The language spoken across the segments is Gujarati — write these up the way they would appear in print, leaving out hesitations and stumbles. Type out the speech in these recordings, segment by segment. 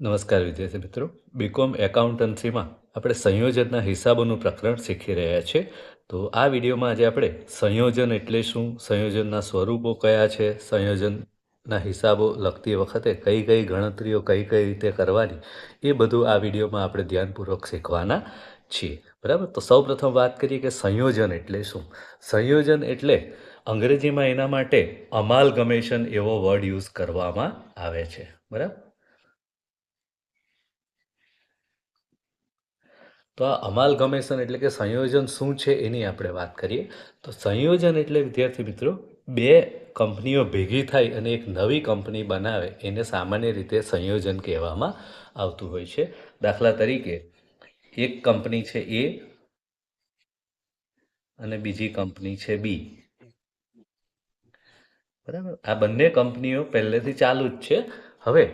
નમસ્કાર વિદ્યાર્થી મિત્રો. બીકોમ એકાઉન્ટન્સીમાં આપણે સંયોજનના હિસાબોનું પ્રકરણ શીખી રહ્યા છીએ. તો આ વિડીયોમાં આજે આપણે સંયોજન એટલે શું, સંયોજનના સ્વરૂપો કયા છે, સંયોજનના હિસાબો લખતી વખતે કઈ કઈ ગણતરીઓ કઈ કઈ રીતે કરવાની, એ બધું આ વિડીયોમાં આપણે ધ્યાનપૂર્વક શીખવાના છીએ. બરાબર. તો સૌપ્રથમ વાત કરીએ કે સંયોજન એટલે શું. સંયોજન એટલે અંગ્રેજીમાં એના માટે અમાલગમેશન એવો વર્ડ યુઝ કરવામાં આવે છે. બરાબર. તો આ અમાલગમેશન એટલે કે સંયોજન શું છે એની આપણે વાત કરીએ. તો સંયોજન એટલે વિદ્યાર્થી મિત્રો, બે કંપનીઓ ભેગી થાય અને એક નવી કંપની બનાવે એને સામાન્ય રીતે સંયોજન કહેવામાં આવતું હોય છે. દાખલા તરીકે એક કંપની છે એ અને બીજી કંપની છે બી. બરાબર. આ બંને કંપનીઓ પહેલેથી ચાલુ જ છે. હવે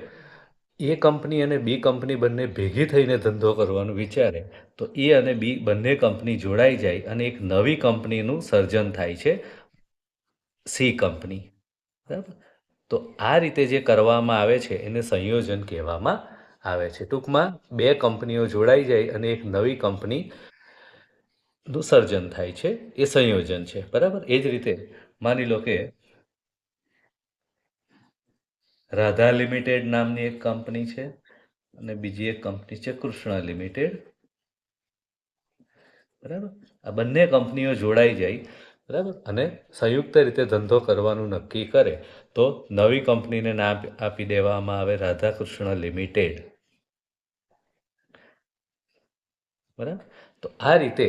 એ કંપની અને બી કંપની બંને ભેગી થઈને ધંધો કરવાનું વિચારે તો એ અને બી બંને કંપની જોડાઈ જાય અને એક નવી કંપનીનું સર્જન થાય છે, સી કંપની. બરાબર. તો આ રીતે જે કરવામાં આવે છે એને સંયોજન કહેવામાં આવે છે. ટૂંકમાં બે કંપનીઓ જોડાઈ જાય અને એક નવી કંપનીનું સર્જન થાય છે, એ સંયોજન છે. બરાબર. એ જ રીતે માની લો કે રાધા લિમિટેડ નામની એક કંપની છે અને બીજી એક કંપની છે કૃષ્ણ લિમિટેડ. બરાબર. આ બંને કંપનીઓ જોડાઈ જાય. બરાબર. અને સંયુક્ત રીતે ધંધો કરવાનું નક્કી કરે તો નવી કંપનીને નામ આપી દેવામાં આવે રાધાકૃષ્ણ લિમિટેડ. બરાબર. તો આ રીતે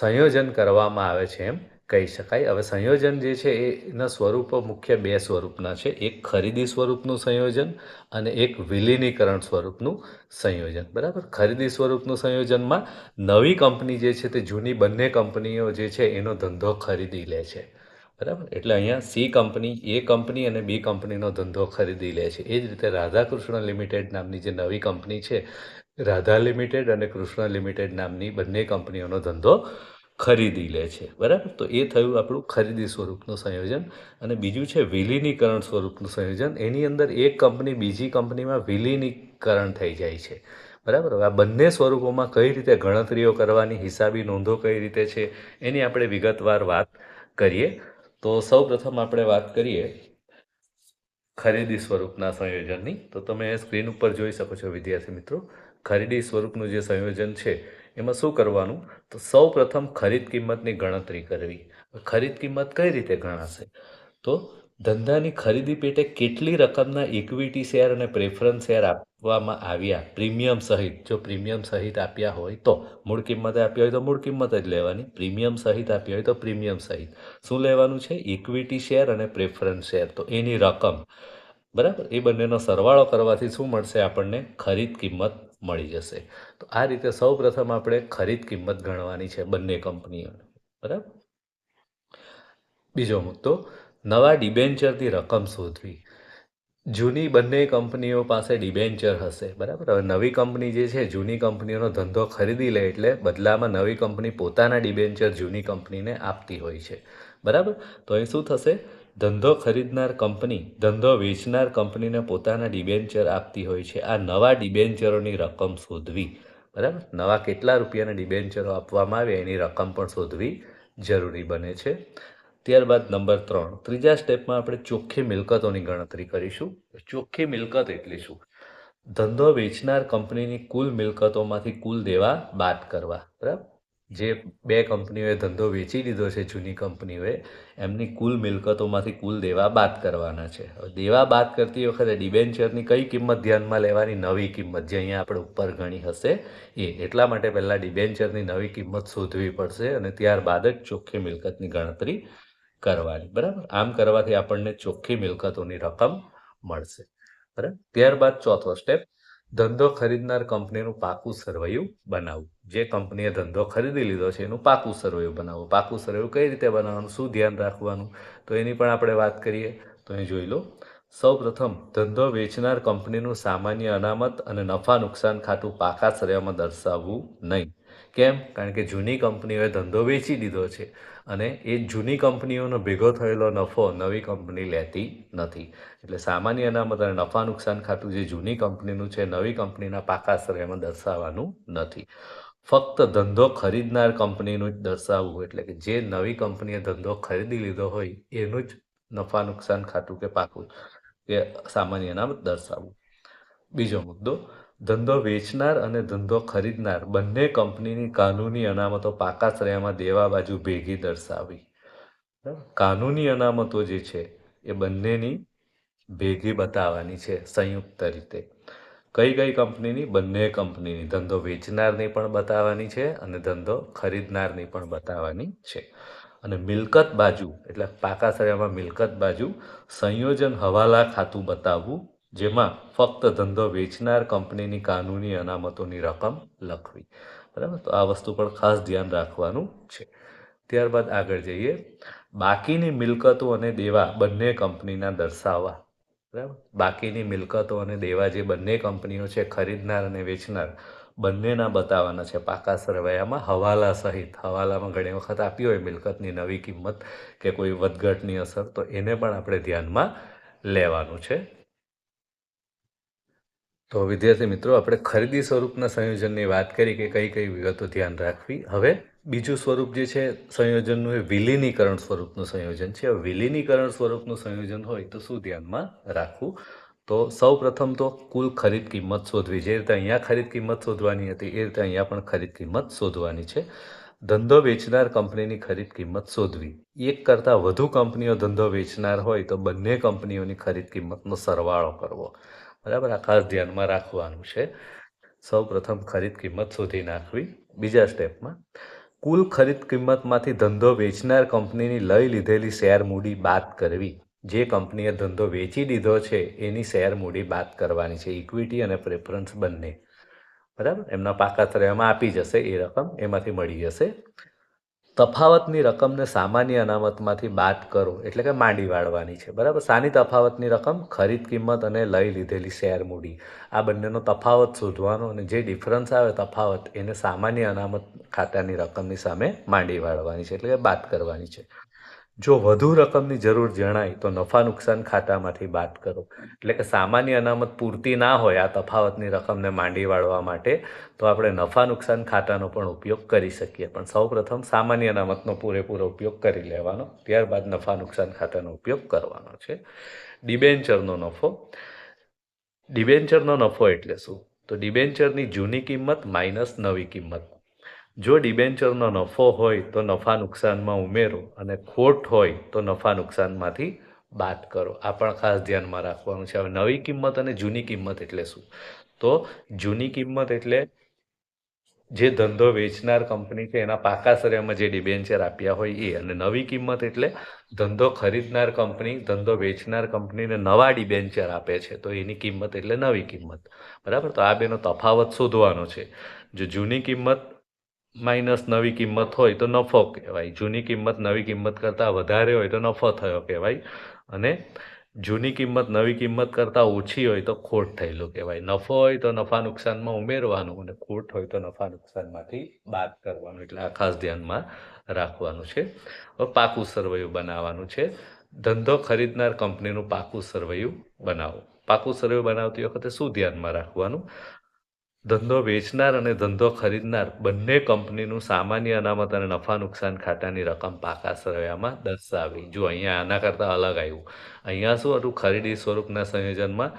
સંયોજન કરવામાં આવે છે એમ કહી શકાય. હવે સંયોજન જે છે એના સ્વરૂપો મુખ્ય બે સ્વરૂપના છે. એક ખરીદી સ્વરૂપનું સંયોજન અને એક વિલીનીકરણ સ્વરૂપનું સંયોજન. બરાબર. ખરીદી સ્વરૂપનું સંયોજનમાં નવી કંપની જે છે તે જૂની બંને કંપનીઓ જે છે એનો ધંધો ખરીદી લે છે. બરાબર. એટલે અહીંયા સી કંપની એ કંપની અને બી કંપનીનો ધંધો ખરીદી લે છે. એ જ રીતે રાધાકૃષ્ણ લિમિટેડ નામની જે નવી કંપની છે, રાધા લિમિટેડ અને કૃષ્ણ લિમિટેડ નામની બંને કંપનીઓનો ધંધો ખરીદી લે છે. બરાબર. તો એ થયું આપણું ખરીદી સ્વરૂપનું સંયોજન. અને બીજું છે વિલીનીકરણ સ્વરૂપનું સંયોજન. એની અંદર એક કંપની બીજી કંપનીમાં વિલીનીકરણ થઈ જાય છે. બરાબર. હવે આ બંને સ્વરૂપોમાં કઈ રીતે ગણતરીઓ કરવાની, હિસાબી નોંધો કઈ રીતે છે એની આપણે વિગતવાર વાત કરીએ. તો સૌ પ્રથમ આપણે વાત કરીએ ખરીદી સ્વરૂપના સંયોજનની. તો તમે સ્ક્રીન ઉપર જોઈ શકો છો વિદ્યાર્થી મિત્રો, ખરીદી સ્વરૂપનું જે સંયોજન છે એમાં શું કરવાનું, તો સૌ પ્રથમ ખરીદ કિંમતની ગણતરી કરવી. ખરીદ કિંમત કઈ રીતે ગણાશે, તો ધંધાની ખરીદી પેટે કેટલી રકમના ઇક્વિટી શેર અને પ્રેફરન્સ શેર આપવામાં આવ્યા પ્રીમિયમ સહિત. જો પ્રીમિયમ સહિત આપ્યા હોય તો, મૂળ કિંમતે આપી હોય તો મૂળ કિંમત જ લેવાની, પ્રીમિયમ સહિત આપી હોય તો પ્રીમિયમ સહિત શું લેવાનું છે, ઇક્વિટી શેર અને પ્રેફરન્સ શેર. તો એની રકમ. બરાબર. એ બંનેનો સરવાળો કરવાથી શું મળશે આપણને, ખરીદ કિંમત મળી જશે. તો આ રીતે સૌ પ્રથમ આપણે ખરીદ કિંમત ગણવાની છે બંને કંપનીઓને. બરાબર. બીજો મુદ્દો, નવા ડિબેન્ચરની રકમ શોધવી. જૂની બંને કંપનીઓ પાસે ડિબેન્ચર હશે. બરાબર. હવે નવી કંપની જે છે જૂની કંપનીઓનો ધંધો ખરીદી લે એટલે બદલામાં નવી કંપની પોતાના ડિબેન્ચર જૂની કંપનીને આપતી હોય છે. બરાબર. તો અહીં શું થશે, ધંધો ખરીદનાર કંપની ધંધો વેચનાર કંપનીને પોતાના ડિબેન્ચર આપતી હોય છે. આ નવા ડિબેન્ચરોની રકમ શોધવી. બરાબર. નવા કેટલા રૂપિયાના ડિબેન્ચરો આપવામાં આવે એની રકમ પણ શોધવી જરૂરી બને છે. ત્યારબાદ નંબર 3, ત્રીજા સ્ટેપમાં આપણે ચોખ્ખી મિલકતોની ગણતરી કરીશું. ચોખ્ખી મિલકત એટલે શું, ધંધો વેચનાર કંપનીની કુલ મિલકતોમાંથી કુલ દેવા બાદ કરવા. બરાબર. જે બે કંપનીઓએ ધંધો વેચી દીધો છે જૂની કંપનીઓએ, એમની કુલ મિલકતોમાંથી કુલ દેવા બાદ કરવાના છે. દેવા બાદ કરતી વખતે ડિબેન્ચરની કઈ કિંમત ધ્યાનમાં લેવાની, નવી કિંમત જે અહીંયા આપણે ઉપર ગણી હશે એ. એટલા માટે પહેલાં ડિબેન્ચરની નવી કિંમત શોધવી પડશે અને ત્યારબાદ જ ચોખ્ખી મિલકતની ગણતરી કરવાની. બરાબર. આમ કરવાથી આપણને ચોખ્ખી મિલકતોની રકમ મળશે. બરાબર. ત્યારબાદ ચોથો સ્ટેપ, ધંધો ખરીદનાર કંપનીનું પાકું સરવૈયું બનાવવું. જે કંપનીએ ધંધો ખરીદી લીધો છે એનું પાકું સરવૈયું બનાવવું. પાકું સરવૈયું કઈ રીતે બનાવવાનું, શું ધ્યાન રાખવાનું, તો એની પણ આપણે વાત કરીએ. તો અહીં જોઈ લો. સૌ પ્રથમ ધંધો વેચનાર કંપનીનું સામાન્ય અનામત અને નફા નુકસાન ખાતું પાકા સરવૈયામાં દર્શાવવું નહીં. કેમ? કારણ કે જૂની કંપનીઓએ ધંધો વેચી દીધો છે અને એ જૂની કંપનીઓનો ભેગો થયેલો નફો નવી કંપની લેતી નથી. એટલે સામાન્ય અનામત અને નફા નુકસાન ખાતું જે જૂની કંપનીનું છે નવી કંપનીના પાકા શ્રેયમાં દર્શાવવાનું નથી. ફક્ત ધંધો ખરીદનાર કંપનીનું જ દર્શાવવું, એટલે કે જે નવી કંપનીએ ધંધો ખરીદી લીધો હોય એનું જ નફા નુકસાન ખાતું કે પાકું કે સામાન્ય અનામત દર્શાવવું. બીજો મુદ્દો, ધંધો વેચનાર અને ધંધો ખરીદનાર બંને કંપનીની કાનૂની અનામતો પાકા શ્રેયમાં દેવા બાજુ ભેગી દર્શાવવી. કાનૂની અનામતો જે છે એ બંનેની ભેગી બતાવવાની છે સંયુક્ત રીતે. કઈ કઈ કંપનીની? બંને કંપનીની. ધંધો વેચનારની પણ બતાવવાની છે અને ધંધો ખરીદનારની પણ બતાવવાની છે. અને મિલકત બાજુ એટલે પાકા શ્રેયમાં મિલકત બાજુ સંયોજન હવાલા ખાતું બતાવવું, જેમાં ફક્ત ધંધો વેચનાર કંપનીની કાનૂની અનામતોની રકમ લખવી. બરાબર, તો આ વસ્તુ પણ ખાસ ધ્યાન રાખવાનું છે. ત્યારબાદ આગળ જઈએ. બાકીની મિલકતો અને દેવા બંને કંપનીના દર્શાવવા. બરાબર, બાકીની મિલકતો અને દેવા જે બંને કંપનીઓ છે ખરીદનાર અને વેચનાર બંનેના બતાવવાના છે પાકા સરવૈયામાં હવાલા સહિત. હવાલામાં ઘણી વખત આપી હોય મિલકતની નવી કિંમત કે કોઈ વધઘટની અસર, તો એને પણ આપણે ધ્યાનમાં લેવાનું છે. તો વિદ્યાર્થી મિત્રો, આપણે ખરીદી સ્વરૂપના સંયોજનની વાત કરી કે કઈ કઈ વિગતો ધ્યાન રાખવી. હવે બીજું સ્વરૂપ જે છે સંયોજનનું એ વિલીનીકરણ સ્વરૂપનું સંયોજન છે. વિલીનીકરણ સ્વરૂપનું સંયોજન હોય તો શું ધ્યાનમાં રાખવું? તો સૌ પ્રથમ તો કુલ ખરીદ કિંમત શોધવી. જે રીતે અહીંયા ખરીદ કિંમત શોધવાની હતી એ રીતે અહીંયા પણ ખરીદ કિંમત શોધવાની છે. ધંધો વેચનાર કંપનીની ખરીદ કિંમત શોધવી. એક કરતાં વધુ કંપનીઓ ધંધો વેચનાર હોય તો બંને કંપનીઓની ખરીદ કિંમતનો સરવાળો કરવો. બરાબર, આ ખાસ ધ્યાનમાં રાખવાનું છે. સૌ પ્રથમ ખરીદ કિંમત શોધી નાખવી. બીજા સ્ટેપમાં કુલ ખરીદ કિંમતમાંથી ધંધો વેચનાર કંપનીની લઈ લીધેલી શેર મૂડી બાદ કરવી. જે કંપનીએ ધંધો વેચી દીધો છે એની શેર મૂડી બાદ કરવાની છે. ઇક્વિટી અને પ્રેફરન્સ બંને. બરાબર, એમના પાકા શ્રેયમાં આપી જશે એ રકમ, એમાંથી મળી જશે. તફાવતની રકમને સામાન્ય અનામતમાંથી બાદ કરો, એટલે કે માંડી વાળવાની છે. બરાબર, સાની તફાવતની રકમ? ખરીદ કિંમત અને લઈ લીધેલી શેર મૂડી. આ બંનેનો તફાવત શોધવાનો અને જે ડિફરન્સ આવે તફાવત એને સામાન્ય અનામત ખાતાની રકમની સામે માંડી વાળવાની છે, એટલે કે બાદ કરવાની છે. જો વધુ રકમની જરૂર જણાય તો નફા નુકસાન ખાતામાંથી બાદ કરો. એટલે કે સામાન્ય અનામત પૂરતી ના હોય આ તફાવતની રકમને માંડી વાળવા માટે, તો આપણે નફા નુકસાન ખાતાનો પણ ઉપયોગ કરી શકીએ. પણ સૌપ્રથમ સામાન્ય અનામતનો પૂરેપૂરો ઉપયોગ કરી લેવાનો, ત્યારબાદ નફા નુકસાન ખાતાનો ઉપયોગ કરવાનો છે. ડિબેન્ચરનો નફો. ડિબેન્ચરનો નફો એટલે શું? તો ડિબેન્ચરની જૂની કિંમત માઇનસ નવી કિંમત. જો ડિબેન્ચરનો નફો હોય તો નફા નુકસાનમાં ઉમેરો અને ખોટ હોય તો નફા નુકસાનમાંથી બાદ કરો. આ પણ ખાસ ધ્યાનમાં રાખવાનું છે. હવે નવી કિંમત અને જૂની કિંમત એટલે શું? તો જૂની કિંમત એટલે જે ધંધો વેચનાર કંપની છે એના પાકા શ્રેયમાં જે ડિબેન્ચર આપ્યા હોય એ. અને નવી કિંમત એટલે ધંધો ખરીદનાર કંપની ધંધો વેચનાર કંપનીને નવા ડિબેન્ચર આપે છે, તો એની કિંમત એટલે નવી કિંમત. બરાબર, તો આ બેનો તફાવત શોધવાનો છે. જો જૂની કિંમત માઇનસ નવી કિંમત હોય તો નફો કહેવાય. જૂની કિંમત નવી કિંમત કરતાં વધારે હોય તો નફો થયો કહેવાય. અને જૂની કિંમત નવી કિંમત કરતાં ઓછી હોય તો ખોટ થયેલું કહેવાય. નફો હોય તો નફા નુકસાનમાં ઉમેરવાનું અને ખોટ હોય તો નફા નુકસાનમાંથી બાદ કરવાનું. એટલે આ ખાસ ધ્યાનમાં રાખવાનું છે. હવે પાકું સરવૈયું બનાવવાનું છે. ધંધો ખરીદનાર કંપનીનું પાકું સરવૈયું બનાવો. પાકું સરવૈયું બનાવતી વખતે શું ધ્યાનમાં રાખવાનું? ધંધો વેચનાર અને ધંધો ખરીદનાર બંને કંપનીનું સામાન્ય અનામત અને નફા નુકસાન ખાતાની રકમ પાકા સરવૈયામાં દર્શાવવી. જો અહીંયા આના કરતાં અલગ આવ્યું. અહીંયા શું હતું? ખરીદી સ્વરૂપના સંયોજનમાં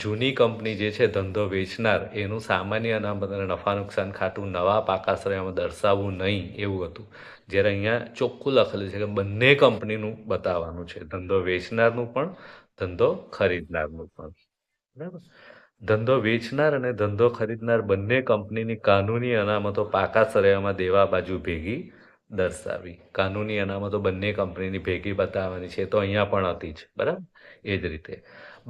જૂની કંપની જે છે ધંધો વેચનાર એનું સામાન્ય અનામત અને નફા નુકસાન ખાતું નવા પાકા શ્રેયમાં દર્શાવવું નહીં એવું હતું. જ્યારે અહીંયા ચોખ્ખું લખેલું છે કે બંને કંપનીનું બતાવવાનું છે, ધંધો વેચનારનું પણ ધંધો ખરીદનારનું પણ. બરાબર, ધંધો વેચનાર અને ધંધો ખરીદનાર બંને કંપનીની કાનૂની અનામતો પાકા શ્રેયમાં દેવા બાજુ ભેગી દર્શાવી. કાનૂની અનામતો બંને કંપનીની ભેગી બતાવવાની છે, તો અહીંયા પણ હતી જ. બરાબર, એ જ રીતે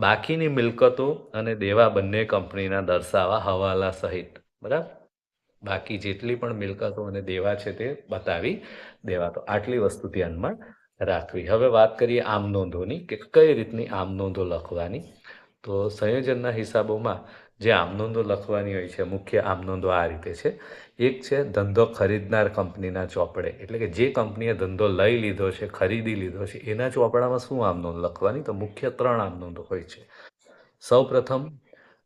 બાકીની મિલકતો અને દેવા બંને કંપનીના દર્શાવવા હવાલા સહિત. બરાબર, બાકી જેટલી પણ મિલકતો અને દેવા છે તે બતાવી દેવા. તો આટલી વસ્તુ ધ્યાનમાં રાખવી. હવે વાત કરીએ આમ નોંધોની, કે કઈ રીતની આમ નોંધો લખવાની. તો સંયોજનના હિસાબોમાં જે આમનોંધો લખવાની હોય છે, મુખ્ય આમનોંધો આ રીતે છે. એક છે ધંધો ખરીદનાર કંપનીના ચોપડે, એટલે કે જે કંપનીએ ધંધો લઈ લીધો છે, ખરીદી લીધો છે, એના ચોપડામાં શું આમનોંધ લખવાની? તો મુખ્ય 3 આમનોંધો હોય છે. સૌ પ્રથમ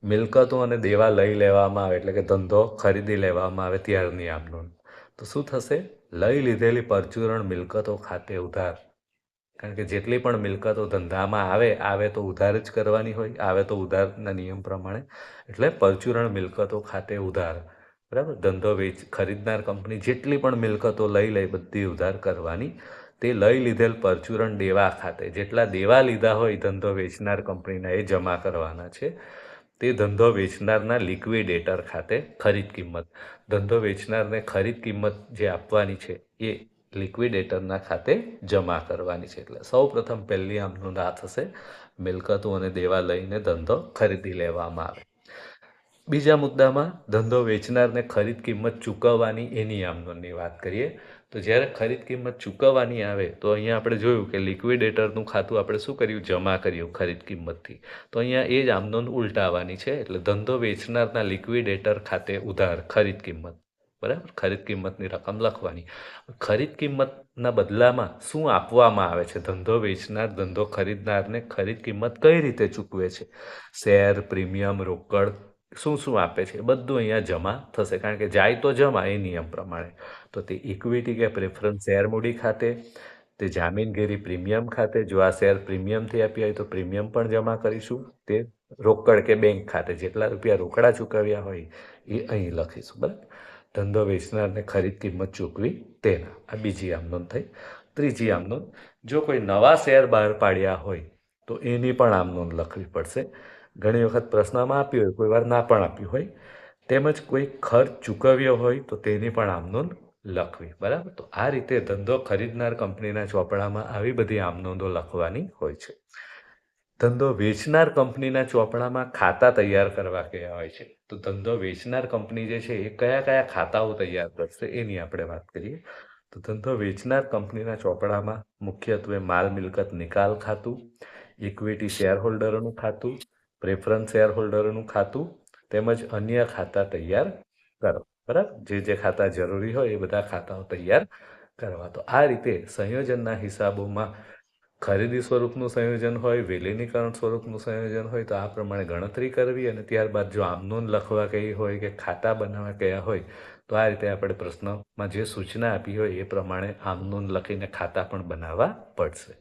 મિલકતો અને દેવા લઈ લેવામાં આવે, એટલે કે ધંધો ખરીદી લેવામાં આવે ત્યારની આમનોંધ. તો શું થશે? લઈ લીધેલી પરચુરણ મિલકતો ખાતે ઉધાર. કારણ કે જેટલી પણ મિલકતો ધંધામાં આવે તો ઉધાર જ કરવાની હોય, આવે તો ઉધારના નિયમ પ્રમાણે, એટલે પરચુરણ મિલકતો ખાતે ઉધાર. બરાબર? ધંધો ખરીદનાર કંપની જેટલી પણ મિલકતો લઈ લે બધી ઉધાર કરવાની. તે લઈ લીધેલ પરચુરણ દેવા ખાતે, જેટલા દેવા લીધા હોય ધંધો વેચનાર કંપનીના, એ જમા કરવાના છે. તે ધંધો વેચનારના લિક્વિડેટર ખાતે ખરીદ કિંમત, ધંધો વેચનારને ખરીદ કિંમત જે આપવાની છે એ લિક્વિડેટરના ખાતે જમા કરવાની છે. એટલે સૌ પ્રથમ પહેલી આમનોંધ આ થશે, મિલકતો અને દેવા લઈને ધંધો ખરીદી લેવામાં આવે. બીજા મુદ્દામાં ધંધો વેચનારને ખરીદ કિંમત ચૂકવવાની એની આમનોંધની વાત કરીએ. તો જ્યારે ખરીદ કિંમત ચૂકવવાની આવે તો અહીંયા આપણે જોયું કે લિક્વિડેટરનું ખાતું આપણે શું કર્યું? જમા કર્યું ખરીદ કિંમતથી. તો અહીંયા એ જ આમનોંધ ઉલટાવવાની છે, એટલે ધંધો વેચનારના લિક્વિડેટર ખાતે ઉધાર ખરીદ કિંમત. બરાબર? ખરીદ કિંમતની રકમ લખવાની. ખરીદ કિંમતના બદલામાં શું આપવામાં આવે છે? ધંધો વેચનાર ધંધો ખરીદનારને ખરીદ કિંમત કઈ રીતે ચૂકવે છે? શેર, પ્રીમિયમ, રોકડ, શું શું આપે છે બધું અહીંયા જમા થશે. કારણ કે જાય તો જમા એ નિયમ પ્રમાણે. તો તે ઇક્વિટી કે પ્રેફરન્સ શેર મૂડી ખાતે, તે જામીનગીરી પ્રીમિયમ ખાતે, જો આ શેર પ્રીમિયમથી આપ્યા હોય તો પ્રીમિયમ પણ જમા કરીશું. તે રોકડ કે બેંક ખાતે, જેટલા રૂપિયા રોકડા ચૂકવ્યા હોય એ અહીં લખીશું. બરાબર? ધંધો વેચનારને ખરીદ કિંમત ચૂકવી તેના, આ બીજી આમનોંધ થઈ. ત્રીજી આમનોંધ, જો કોઈ નવા શેર બહાર પાડ્યા હોય તો એની પણ આમનોંધ લખવી પડશે. ઘણી વખત પ્રશ્નમાં આપ્યું હોય, કોઈ વાર ના પણ આપ્યું હોય. તેમજ કોઈ ખર્ચ ચૂકવ્યો હોય તો તેની પણ આમનોંધ લખવી. બરાબર? તો આ રીતે ધંધો ખરીદનાર કંપનીના ચોપડામાં આવી બધી આમનોંધો લખવાની હોય છે. ધંધો વેચનાર કંપનીના ચોપડામાં ખાતા તૈયાર કરવા કયા હોય છે? તો ધંધો વેચનાર કંપની જે છે એ કયા કયા ખાતાઓ તૈયાર કરશે એની આપણે વાત કરીએ. તો ધંધો વેચનાર કંપનીના ચોપડામાં મુખ્યત્વે માલ મિલકત નિકાલ ખાતું, ઇક્વિટી શેર હોલ્ડરોનું ખાતું, પ્રેફરન્સ શેર હોલ્ડરોનું ખાતું, તેમજ અન્ય ખાતા તૈયાર કરો. બરાબર? જે ખાતા જરૂરી હોય એ બધા ખાતાઓ તૈયાર કરવા. તો આ રીતે સંયોજનના હિસાબોમાં ખરીદી સ્વરૂપનું સંયોજન હોય, વિલીનીકરણ સ્વરૂપનું સંયોજન હોય તો આ પ્રમાણે ગણતરી કરવી, અને ત્યારબાદ જો આમનોંધ લખવા કહી હોય કે ખાતા બનાવવા કયા હોય તો આ રીતે આપણે પ્રશ્નમાં જે સૂચના આપી હોય એ પ્રમાણે આમનોંધ લખીને ખાતા પણ બનાવવા પડશે.